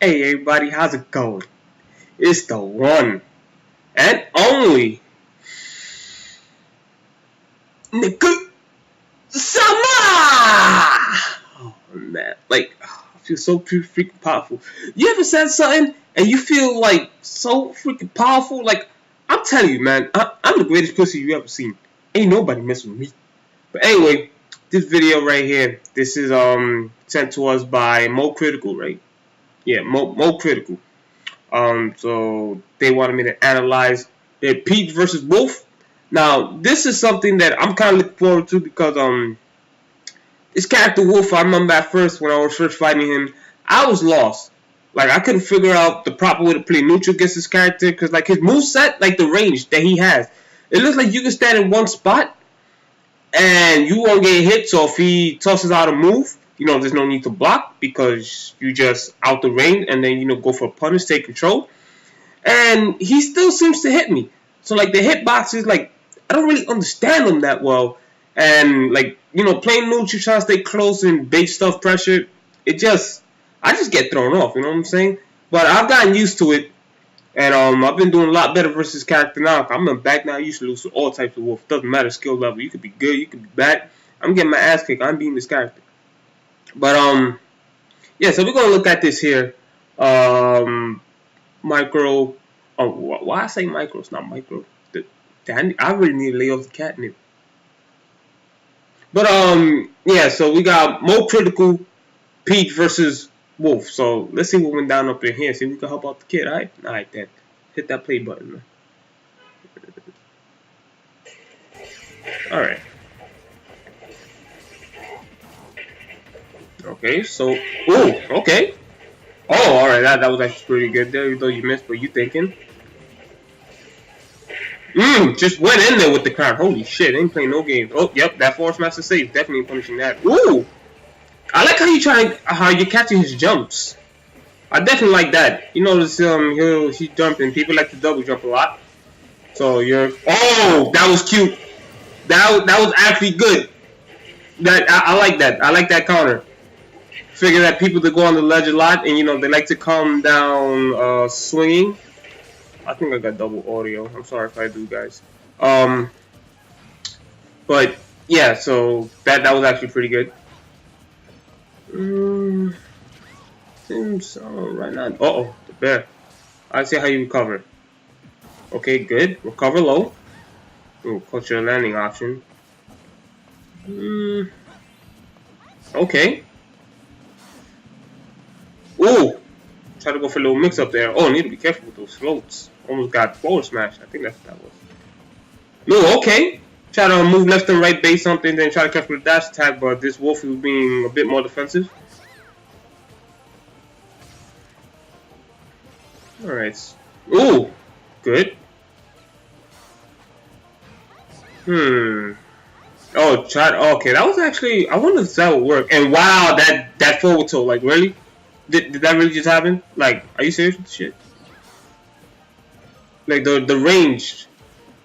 Hey everybody, how's it going? It's the one and only Niku Sama! Oh man, I feel so freaking powerful. You ever said something and you feel like so freaking powerful? Like, I'm telling you, man, I'm the greatest pussy you ever seen. Ain't nobody messing with me. But anyway, this video right here, this is sent to us by Mocritical, right? Yeah, Mocritical. So they wanted me to analyze their Peach versus Wolf. Now, this is something that I'm kind of looking forward to because this character Wolf, I remember at first when I was first fighting him, I was lost. Like, I couldn't figure out the proper way to play neutral against this character because, like, his moveset, like the range that he has, it looks like you can stand in one spot and you won't get hit. So if he tosses out a move, there's no need to block because you just out the range and then go for a punish, take control. And he still seems to hit me. So like the hitboxes, like I don't really understand them that well. And playing neutral, trying to stay close and bait stuff pressure, I just get thrown off. You know what I'm saying? But I've gotten used to it, and I've been doing a lot better versus character now. I'm back now. I used to lose to all types of wolf. Doesn't matter skill level. You could be good, you could be bad. I'm getting my ass kicked. I'm beating this character. But yeah. So we're gonna look at this here. Micro. Oh, why I say micro? It's not micro. I really need to lay off the catnip. But yeah. So we got Mocritical, Peach versus Wolf. So let's see what went down up in here. See if we can help out the kid. All right, then. Hit that play button, man. All right. Okay. So, okay. Oh, all right. That was actually pretty good there. Even though you missed, but you thinking. Just went in there with the crowd. Holy shit, ain't playing no games. Oh, yep, that Force Master save. Definitely punishing that. Ooh! I like how you're catching his jumps. I definitely like that. You notice he's jumping. People like to double jump a lot. So that was cute. That was actually good. I like that. I like that counter. Figure that people that go on the ledge a lot and they like to come down swinging. I think I got double audio. I'm sorry if I do, guys. But yeah, so that was actually pretty good. Seems right now. The bear. I see how you recover. Okay, good. Recover low. Ooh, cut your landing option. Okay. Ooh. Try to go for a little mix up there. Oh, need to be careful with those floats. Almost got forward smash. I think that's what that was. No, okay. Try to move left and right, base something, then try to catch with a dash attack, but this wolf is being a bit more defensive. Alright. Ooh! Good. Oh, okay, that was actually, I wonder if that would work. And wow, that forward toe, like really? Did that really just happen? Like, are you serious with this shit? Like the range.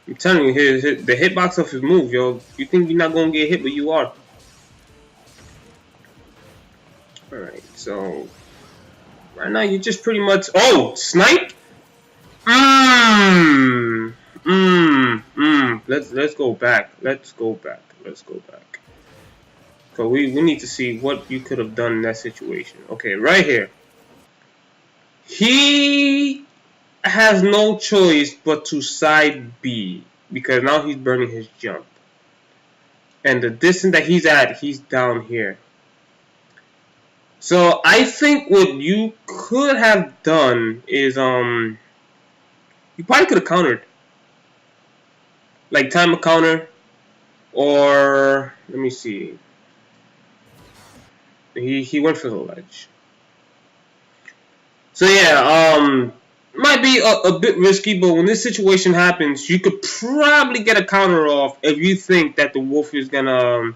I'm telling you, the hitbox of his move, yo. You think you're not gonna get hit, but you are. Alright, so right now you're just pretty much snipe? Let's go back. Let's go back. So we need to see what you could have done in that situation. Okay, right here. He has no choice but to side B because now he's burning his jump. And the distance that he's at, he's down here. So I think what you could have done is you probably could have countered. Like time a counter, or let me see. He went for the ledge. So yeah, might be a bit risky, but when this situation happens, you could probably get a counter off if you think that the wolf is gonna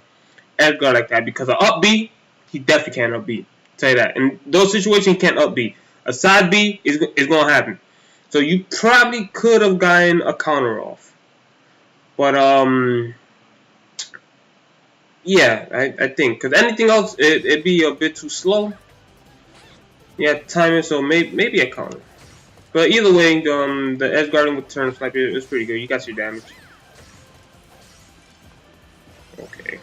edge guard like that. Because an up B, he definitely can't up B. Tell you that. In those situations, he can't up B. A side B is gonna happen. So you probably could have gotten a counter off. But yeah, I think because anything else, it'd be a bit too slow. Yeah, timing, so maybe I counter. But either way, the edge guarding with turn sniper is pretty good. You got your damage. Okay.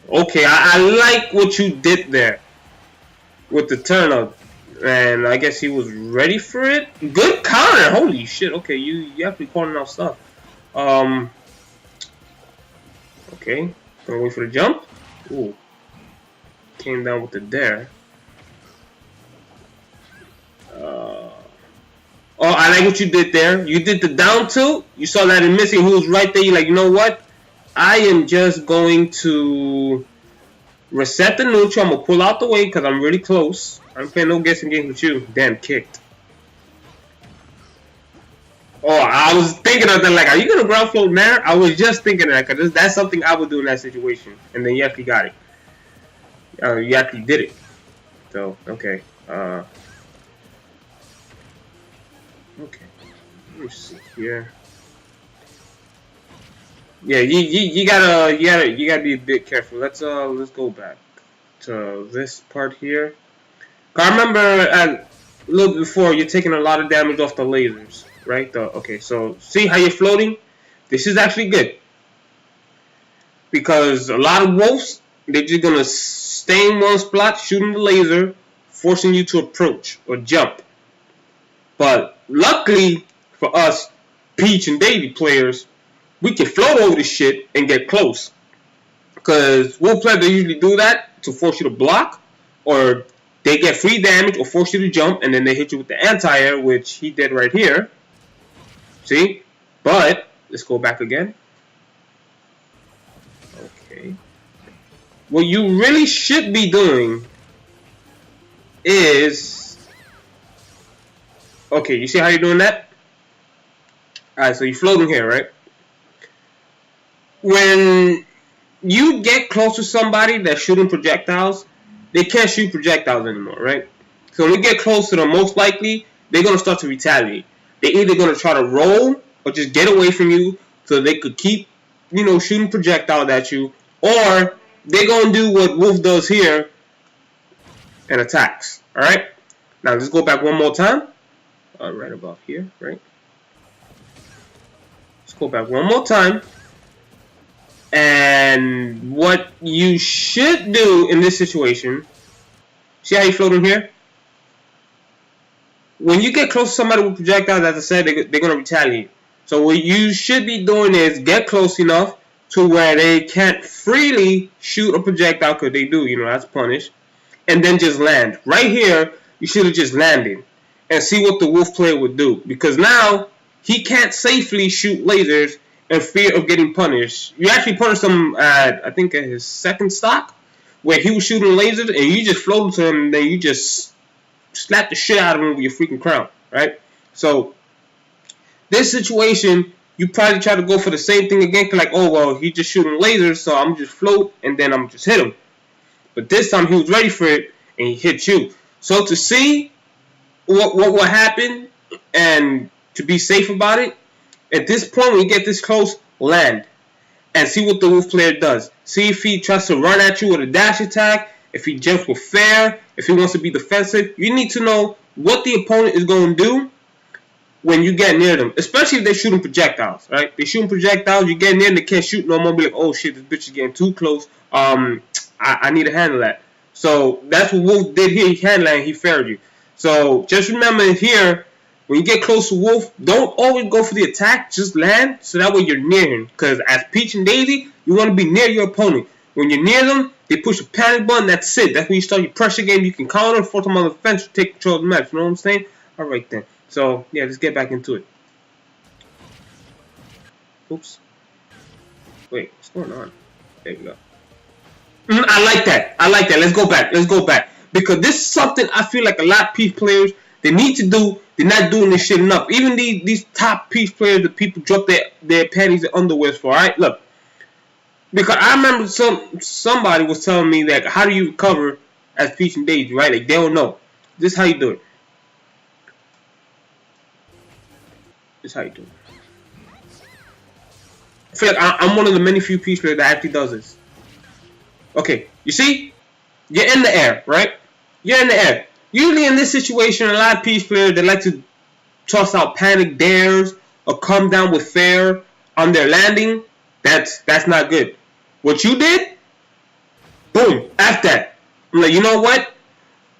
Okay, I like what you did there with the turn up. And I guess he was ready for it. Good counter. Holy shit. Okay, you have to be calling out stuff. Okay. Gonna wait for the jump. Ooh. Came down with the dare. Oh, I like what you did there. You did the down tilt. You saw that in missing. Who was right there. You're like, you know what? I am just going to reset the neutral. I'm going to pull out the way because I'm really close. I'm playing no guessing games with you. Damn, kicked. Oh, I was thinking of that. Like, are you going to ground float there? I was just thinking of that because that's something I would do in that situation. And then you actually got it. You actually did it. So, okay. Okay. Let me see here. Yeah, you gotta be a bit careful. Let's go back to this part here. I remember a little before you're taking a lot of damage off the lasers, right? Okay, so see how you're floating? This is actually good because a lot of wolves they're just gonna stay in one spot shooting the laser, forcing you to approach or jump. But luckily for us, Peach and Davy players, we can float over this shit and get close. Because wolf players they usually do that to force you to block, or they get free damage or force you to jump, and then they hit you with the anti-air, which he did right here. See? But let's go back again. Okay. What you really should be doing is, okay, you see how you're doing that? Alright, so you're floating here, right? When you get close to somebody that's shooting projectiles, they can't shoot projectiles anymore, right? So when you get close to them, most likely, they're going to start to retaliate. They're either going to try to roll or just get away from you so they could keep, shooting projectiles at you, or they're going to do what Wolf does here and attacks, alright? Now, let's go back one more time. Right about here, right? Let's go back one more time. And what you should do in this situation, see how you floating here? When you get close to somebody with projectiles, as I said, they're going to retaliate. So what you should be doing is get close enough to where they can't freely shoot a projectile, because they do, that's punished. And then just land. Right here, you should have just landed and see what the wolf player would do. Because now, he can't safely shoot lasers in fear of getting punished. You actually punished him at, I think, at his second stock, where he was shooting lasers, and you just floated to him, and then you just slapped the shit out of him with your freaking crown, right? So, this situation, you probably try to go for the same thing again, like, oh, well, he's just shooting lasers, so I'm just float, and then I'm just hit him. But this time, he was ready for it, and he hit you. So, to see what will happen, and to be safe about it, at this point, when you get this close, land. And see what the wolf player does. See if he tries to run at you with a dash attack, if he jumps with fair, if he wants to be defensive. You need to know what the opponent is going to do when you get near them. Especially if they're shooting projectiles, right? They're shooting projectiles, you get near them, they can't shoot no more. Be like, oh shit, this bitch is getting too close. I need to handle that. So that's what Wolf did here. He handled it and he faired you. So just remember here, when you get close to Wolf, don't always go for the attack. Just land, so that way you're near him. Because as Peach and Daisy, you want to be near your opponent. When you're near them, they push a panic button, that's it. That's when you start your pressure game. You can counter, force them on the fence, take control of the match. You know what I'm saying? Alright then. So, yeah, let's get back into it. Oops. Wait, what's going on? There you go. I like that. Let's go back. Because this is something I feel like a lot of Peach players, they need to do. They're not doing this shit enough. Even these top Peach players, the people drop their panties and underwears for. Alright, look. Because I remember somebody was telling me that how do you recover as Peach and Daisy, right? Like they don't know. This is how you do it. I feel like I'm one of the many few Peach players that actually does this. Okay, you see? You're in the air, right? You're in the air. Usually in this situation, a lot of Peach players, they like to toss out panic dares or come down with fair on their landing. That's not good. What you did, boom, F that. I'm like, you know what?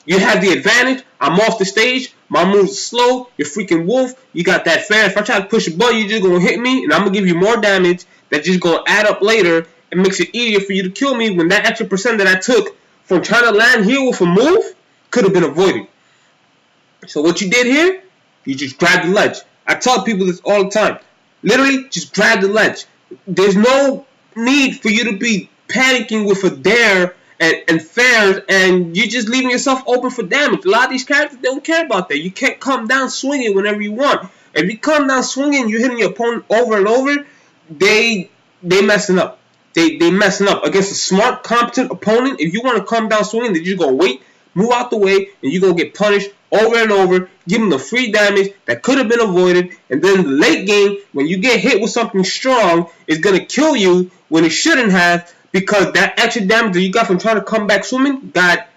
You have the advantage. I'm off the stage. My moves are slow. You're freaking wolf. You got that fair. If I try to push a button, you're just going to hit me, and I'm going to give you more damage that's just going to add up later and makes it easier for you to kill me when that extra percent that I took from trying to land here with a move could have been avoided. So what you did here, you just grabbed the ledge. I tell people this all the time. Literally, just grab the ledge. There's no need for you to be panicking with a dare and fairs, and you're just leaving yourself open for damage. A lot of these characters don't care about that. You can't come down swinging whenever you want. If you come down swinging, you're hitting your opponent over and over, they messing up. They messing up against a smart, competent opponent. If you want to come down swinging, they're just gonna wait, move out the way, and you're gonna get punished over and over. Give them the free damage that could have been avoided, and then the late game, when you get hit with something strong, is gonna kill you when it shouldn't have, because that extra damage that you got from trying to come back swimming got,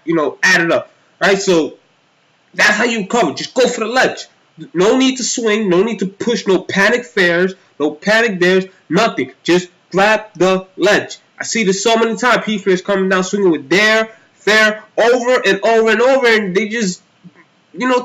added up. Right? So that's how you recover. Just go for the ledge. No need to swing, no need to push, no panic fairs, no panic dares, nothing. Just grab the ledge. I see this so many times. P players coming down swinging with dare, fair, over and over and over, and they just,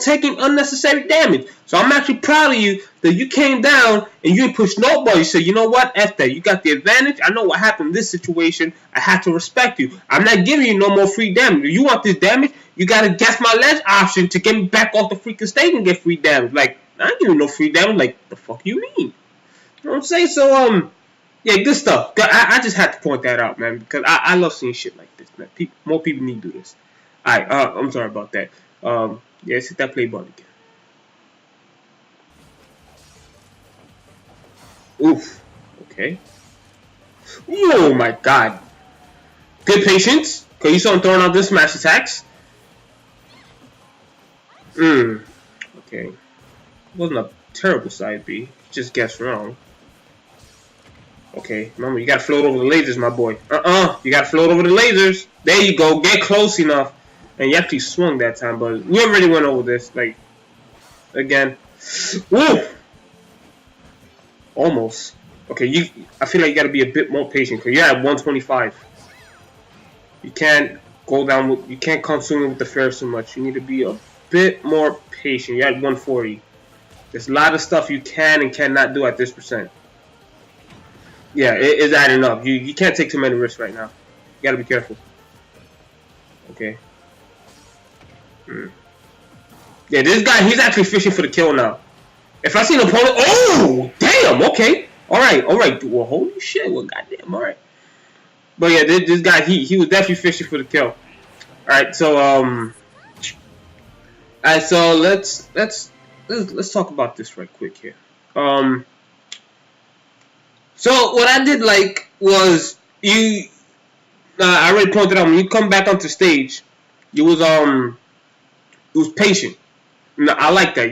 taking unnecessary damage. So I'm actually proud of you that you came down and you didn't push nobody. You said, you know what, F that. You got the advantage. I know what happened in this situation. I have to respect you. I'm not giving you no more free damage. If you want this damage, you got to guess my ledge option to get me back off the freaking stage and get free damage. Like, I ain't giving no free damage. Like, the fuck you mean? You know what I'm saying? So, yeah, good stuff. I just had to point that out, man, because I love seeing shit like this, man. More people need to do this. Alright, I'm sorry about that. Yeah, let's hit that play button again. Oof. Okay. Oh my god. Good patience. Because you saw him throwing out this smash attacks. Okay. Wasn't a terrible side B. Just guessed wrong. Okay, remember, you gotta float over the lasers, my boy. You gotta float over the lasers. There you go. Get close enough. And you actually swung that time, but we already went over this. Like, again. Woo! Almost. Okay, I feel like you gotta be a bit more patient, because you're at 125. You can't go down with, you can't come swinging with the fair so much. You need to be a bit more patient. You're at 140. There's a lot of stuff you can and cannot do at this percent. Yeah, it is adding up. You can't take too many risks right now. You gotta be careful. Okay. Yeah, this guy, he's actually fishing for the kill now. If I see an opponent, oh, damn, okay. Alright. Well, holy shit, well, goddamn, alright. But yeah, this guy, he was definitely fishing for the kill. Alright, so, alright, so let's talk about this right quick here. So what I did like was I already pointed out, when you come back onto stage, you was patient. I like that.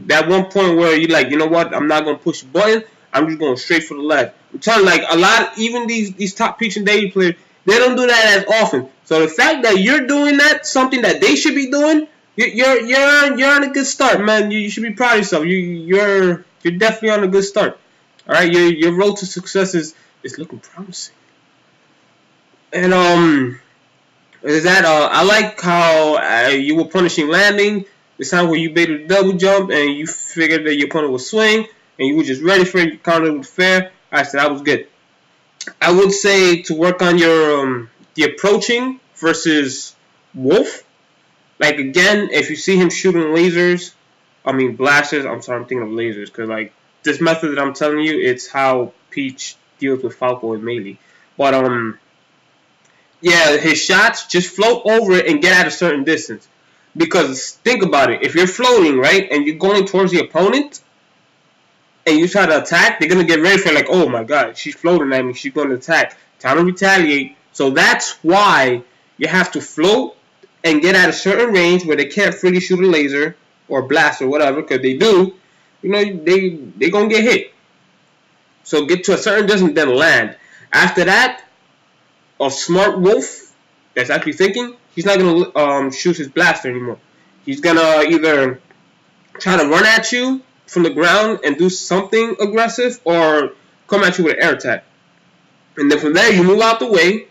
That one point where you like, you know what, I'm not gonna push a button, I'm just going straight for the ledge. I'm telling you, like, a lot, even these top Peach and daily players, they don't do that as often. So the fact that you're doing that, something that they should be doing, you're on a good start, man. You should be proud of yourself. You're definitely on a good start. All right, your road to success is looking promising. And is that I like how you were punishing landing. This time where you baited a double jump and you figured that your opponent would swing and you were just ready for it. You countered with fair. Alright, so that was good. I would say to work on your the approaching versus Wolf. Like, again, if you see him shooting lasers, blasters. I'm sorry, I'm thinking of lasers, because like this method that I'm telling you, it's how Peach deals with Falco and melee. But yeah, his shots, just float over it and get at a certain distance. Because think about it, if you're floating, right, and you're going towards the opponent, and you try to attack, they're gonna get ready for, like, oh my god, she's floating at me, she's gonna attack. Time to retaliate. So that's why you have to float and get at a certain range where they can't freely shoot a laser or blast or whatever, because they do, they gonna get hit. So get to a certain distance, then land. After that, a smart wolf that's actually thinking, he's not gonna shoot his blaster anymore. He's gonna either try to run at you from the ground and do something aggressive, or come at you with an air attack. And then from there, you move out the way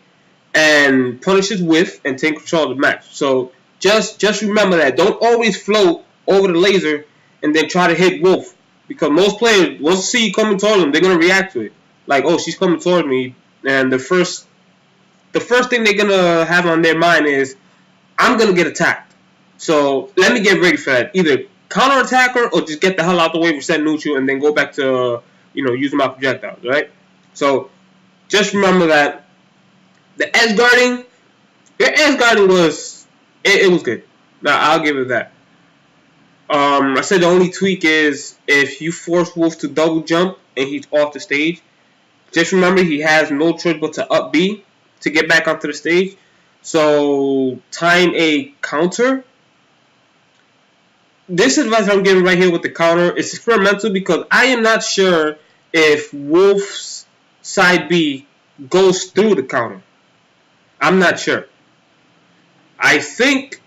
and punish his whiff and take control of the match. So just remember that. Don't always float over the laser and then try to hit Wolf, because most players, once they see you coming towards them, they're gonna react to it. Like, oh, she's coming towards me, and the first thing they're gonna have on their mind is, I'm gonna get attacked. So let me get ready for that. Either counter attack her or just get the hell out the way, reset neutral, and then go back to using my projectiles. Right? So just remember that the edge guarding, your edge guarding was it was good. Now I'll give it that. I said the only tweak is if you force Wolf to double jump and he's off the stage, just remember he has no choice but to up B to get back onto the stage. So time a counter. This advice I'm giving right here with the counter is experimental, because I am not sure if Wolf's side B goes through the counter. I'm not sure. I think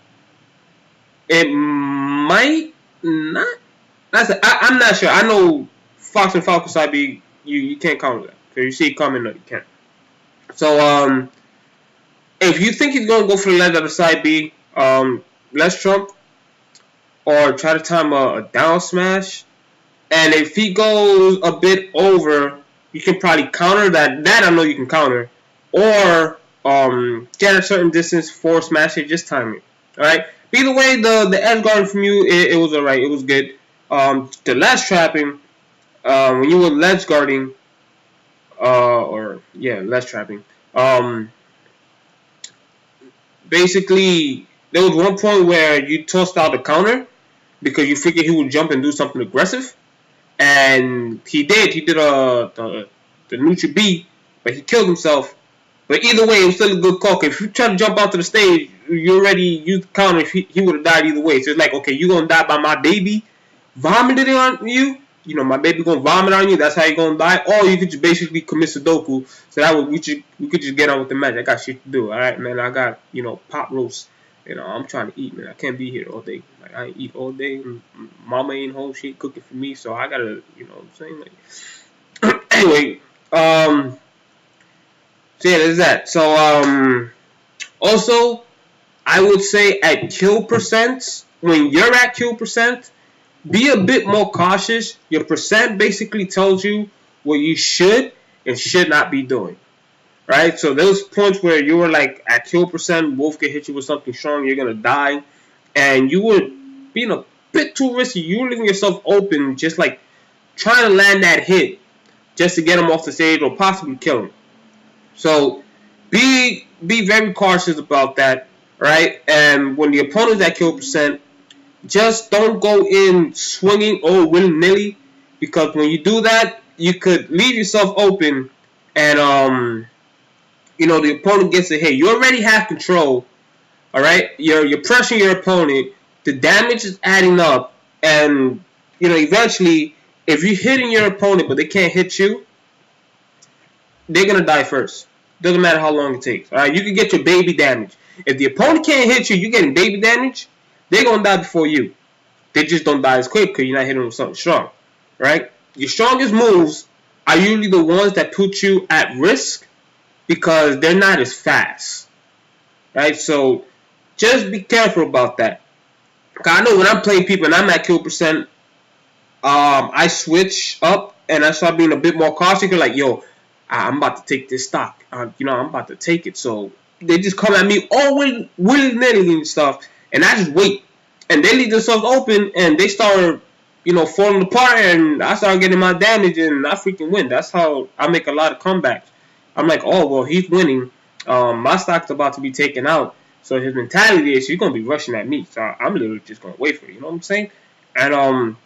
it might not. I'm not sure. I know Fox and Falcon side B, you can't counter that. Because you see it coming, no, you can't. So, if you think he's going to go for the ledge of the side B, let's trump, or try to time a down smash. And if he goes a bit over, you can probably counter that. That I know you can counter. Or get a certain distance, forward smash it, just time it. Alright? Either way, the edge guarding from you, it was alright. It was good. The ledge trapping, when you were ledge guarding, ledge trapping, basically, there was one point where you tossed out a counter because you figured he would jump and do something aggressive, and he did. He did the neutral B, but he killed himself. But either way, it was still a good call. If you try to jump onto the stage, you already used the counter. If he would have died either way. So it's like, okay, you're gonna die by my baby vomiting on you. My baby gonna vomit on you. That's how you're gonna die. Or you could just basically commit Sudoku. So that way we could just get on with the match. I got shit to do. All right, man. I got pot roast. I'm trying to eat, man. I can't be here all day. Like, I eat all day. Mama ain't home. She ain't cooking for me. So I gotta, what I'm saying? Like, anyway, so yeah, there's that. So also, I would say at kill percent, when you're at kill percent, be a bit more cautious. Your percent basically tells you what you should and should not be doing. Right? So those points where you were like at kill percent, Wolf can hit you with something strong, you're gonna die, and you were being a bit too risky. You were leaving yourself open, just like trying to land that hit just to get him off the stage or possibly kill him. So be very cautious about that, right? And when the opponent's at kill percent, just don't go in swinging or willy-nilly, because when you do that, you could leave yourself open, and the opponent gets a hit. You already have control, all right? You're pressuring your opponent. The damage is adding up, and eventually, if you're hitting your opponent but they can't hit you, they're gonna die first. Doesn't matter how long it takes. All right, you can get your baby damage. If the opponent can't hit you, you're getting baby damage. They're gonna die before you. They just don't die as quick because you're not hitting them with something strong, right? Your strongest moves are usually the ones that put you at risk because they're not as fast, right? So just be careful about that. Cause I know when I'm playing people and I'm at kill percent, I switch up and I start being a bit more cautious. You're like, yo, I'm about to take this stock. I'm about to take it. So they just come at me all willy-nilly and stuff, and I just wait. And they leave themselves open, and they start, falling apart, and I start getting my damage, and I freaking win. That's how I make a lot of comebacks. I'm like, oh, well, he's winning. My stock's about to be taken out. So his mentality is he's going to be rushing at me. So I'm literally just going to wait for it. You know what I'm saying? And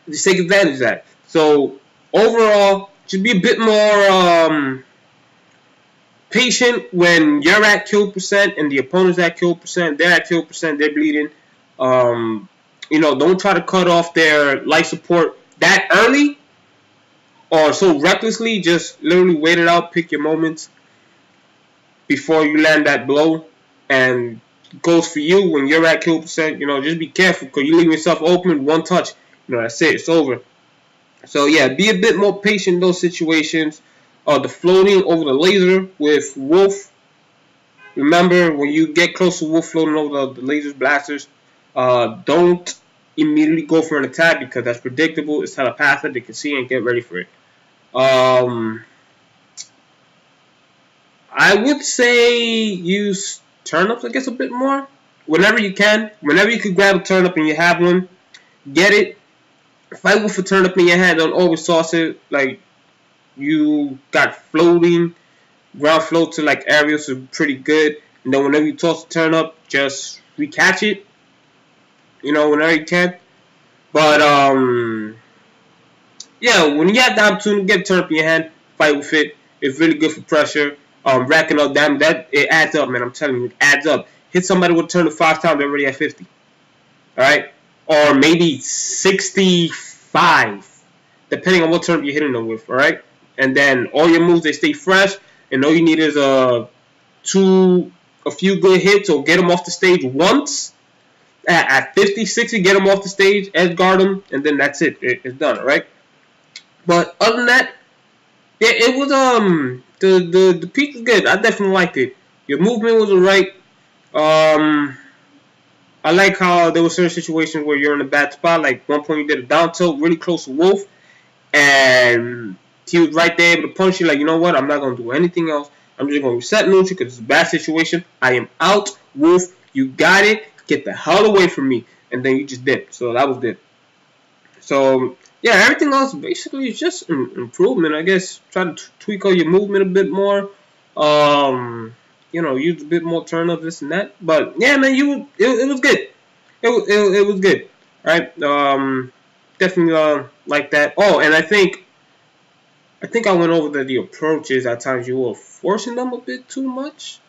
just take advantage of that. So overall, just be a bit more patient when you're at kill percent and the opponent's at kill percent. They're at kill percent. They're bleeding. Don't try to cut off their life support that early or so recklessly. Just literally wait it out, pick your moments before you land that blow, and goes for you when you're at kill percent. You know, just be careful because you leave yourself open, one touch. You know, that's it. It's over. So yeah, be a bit more patient in those situations. The floating over the laser with Wolf. Remember, when you get close to Wolf floating over the lasers blasters, don't immediately go for an attack because that's predictable. It's telepathic. They can see and get ready for it. I would say use turnips, I guess, a bit more. Whenever you can. Whenever you can grab a turnip and you have one, get it. Fight with a turnip in your hand. Don't always toss it. Like, you got floating. Ground float to like areas are pretty good. And then whenever you toss the turnip, just recatch it. You know, whenever you can. But, yeah, when you have the opportunity to get a turnip in your hand, fight with it. It's really good for pressure. Racking up damage, that it adds up, man. I'm telling you, it adds up. Hit somebody with a turnip 5 times, they're already at 50. Alright? Or maybe 65. Depending on what turnip you're hitting them with, alright? And then all your moves, they stay fresh. And all you need is a few good hits or get them off the stage once. At 50, 60, get them off the stage, edge guard them, and then that's it. It's done, alright? But other than that, yeah, it was the peak was good. I definitely liked it. Your movement was alright. I like how there were certain situations where you're in a bad spot. Like one point you did a down tilt really close to Wolf, and he was right there able to punch you. Like, you know what? I'm not gonna do anything else. I'm just gonna reset neutral because it's a bad situation. I am out, Wolf. You got it. Get the hell away from me. And then you just dipped. So that was good. So yeah, everything else basically is just improvement. I guess try to tweak all your movement a bit more. You know, use a bit more turn-up, this and that. But yeah, man, it was good. It was good. All right. Definitely like that. Oh, and I think I went over the approaches. At times you were forcing them a bit too much.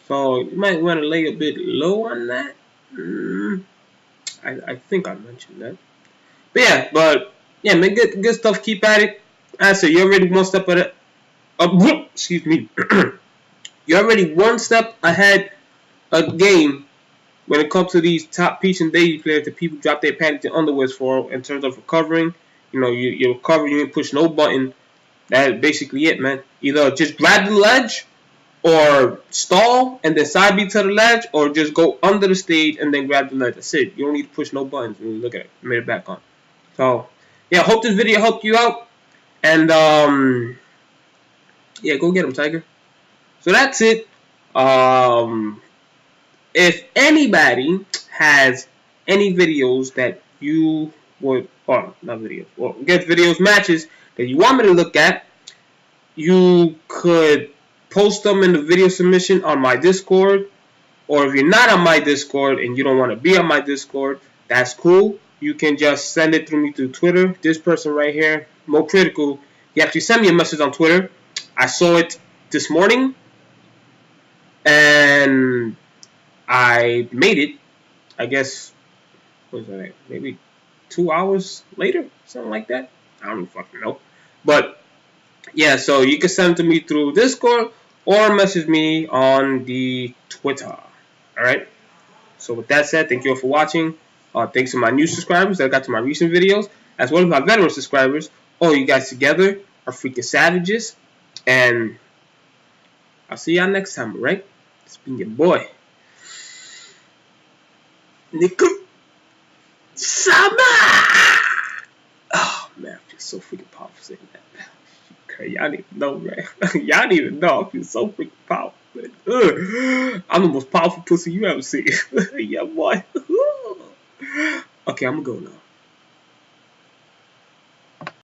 So you might want to lay a bit low on that. I think I mentioned that. But yeah, man, good stuff. Keep at it. I said you're already one step ahead. Excuse me. You're already one step ahead of the game when it comes to these Dark.Pch and Daisy players that people drop their panties and underwears for in terms of recovering. You know, you recover, you ain't push no button. That's basically it, man. Either just grab the ledge or stall and then side beat to the ledge, or just go under the stage and then grab the ledge. That's it. You don't need to push no buttons when you look at it. Made it back on. So yeah, hope this video helped you out. And yeah, go get him, Tiger. So that's it. If anybody has any videos that you would, or not videos, well, get videos, matches that you want me to look at, you could post them in the video submission on my Discord. Or if you're not on my Discord and you don't want to be on my Discord, that's cool. You can just send it through me through Twitter. This person right here, Mocritical, he actually sent me a message on Twitter. I saw it this morning, and I made it. I guess, what was that? Maybe 2 hours later, something like that. I don't even fucking know. But yeah, so you can send it to me through Discord or message me on the Twitter. Alright? So with that said, thank you all for watching. Thanks to my new subscribers that got to my recent videos, as well as my veteran subscribers. All you guys together are freaking savages. And I'll see y'all next time, alright? It's been your boy, Niku Sama! Oh man, I feel so freaking powerful saying that. Y'all need to know, man. Y'all need to know. I feel so freaking powerful, man. I'm the most powerful pussy you ever seen. Yeah, boy. Okay, I'm gonna go now.